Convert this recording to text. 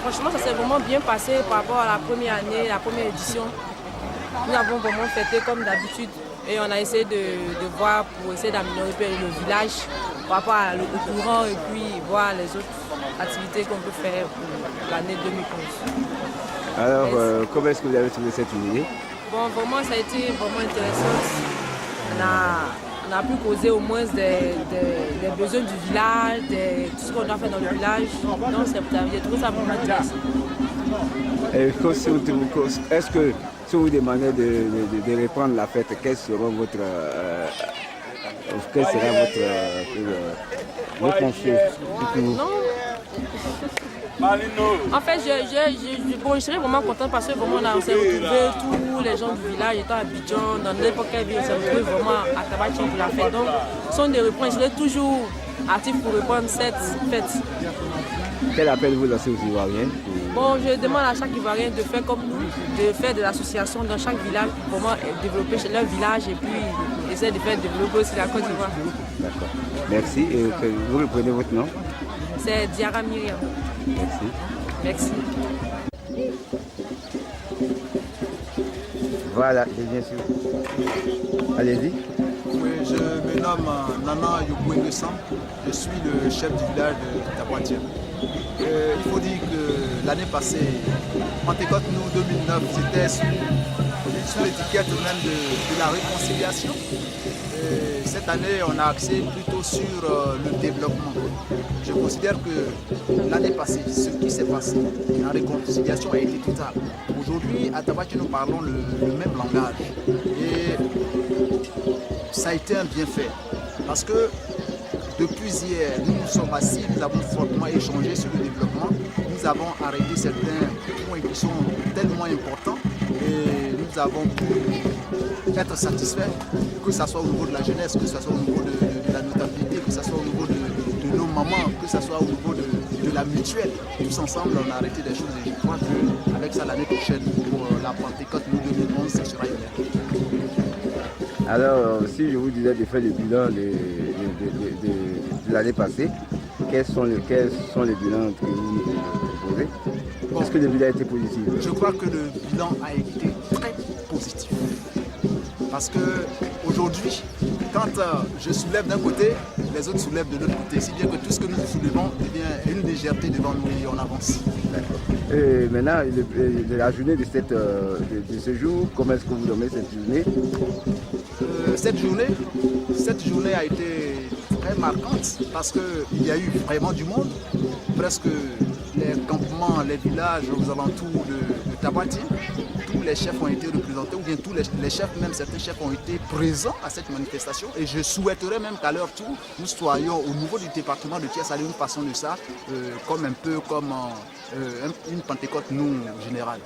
Franchement, ça s'est vraiment bien passé par rapport à la première année, la première édition. Nous avons vraiment fêté comme d'habitude et on a essayé de voir pour essayer d'améliorer le village par rapport au courant et puis voir les autres activités qu'on peut faire pour l'année 2011. Alors, comment est-ce que vous avez trouvé cette idée? Bon, vraiment, ça a été vraiment intéressant. On a pu causer au moins des besoins du village, tout ce qu'on doit faire dans le village. Donc, j'ai trouvé ça vraiment intéressant. Est-ce que si vous demandez de reprendre la fête, quel sera votre conseil? Non. En fait, je serais vraiment contente parce que vraiment on s'est retrouvés, tous les gens du village étant à Abidjan, dans n'importe quelle ville, on s'est retrouvés vraiment à Tabatin pour la fête. Donc, si on les reprend, je serai toujours actif pour reprendre cette fête. Quel appel vous lancez aux Ivoiriens? Bon, je demande à chaque Ivoirien de faire comme nous, de faire de l'association dans chaque village pour vraiment développer leur village et puis essayer de faire développer aussi la Côte d'Ivoire. D'accord. Merci. Et vous reprenez votre nom? C'est Diara Myriam. Merci. Merci. Voilà, bien sûr. Allez-y. Oui, je me nomme Nana Yopoué Sam. Je suis le chef du village de Tabatia. Il faut dire que l'année passée, Pentecôte nous 2009, c'était sur l'étiquette même de la réconciliation. Et cette année, on a axé plutôt sur le développement. Je considère que l'année passée, ce qui s'est passé, la réconciliation a été totale. Aujourd'hui, à Tabatia, nous parlons le même langage. Et ça a été un bienfait. Parce que depuis hier, nous nous sommes assis, nous avons fortement échangé sur le développement. Nous avons arrêté certains points qui sont tellement importants et nous avons pu être satisfaits, que ce soit au niveau de la jeunesse, que ce soit au niveau de la notabilité, que ce soit au niveau de nos mamans, que ce soit au niveau de la mutuelle. Tous ensemble, on a arrêté des choses et je crois qu'avec ça, l'année prochaine, pour la Pentecôte, nous 2011, ça sera une. Alors, si je vous disais de faire le bilan de l'année passée, quels sont les bilans que vous proposez? Bon, est-ce que le bilan a été positif? Je crois que le bilan a été très positif. Parce qu'aujourd'hui, quand je soulève d'un côté, les autres soulèvent de l'autre côté. Si bien que tout ce que nous soulevons, eh bien, est une légèreté devant nous et on avance. D'accord. Et maintenant, de la journée de ce jour, comment est-ce que vous nommez cette journée? Cette journée a été très marquante parce qu'il y a eu vraiment du monde. Presque les campements, les villages aux alentours de Tabati, tous les chefs ont été représentés, ou bien tous les chefs, même certains chefs ont été présents à cette manifestation. Et je souhaiterais même qu'à leur tour, nous soyons au niveau du département de Thiès, nous façons de ça comme un peu comme une Pentecôte nous générale.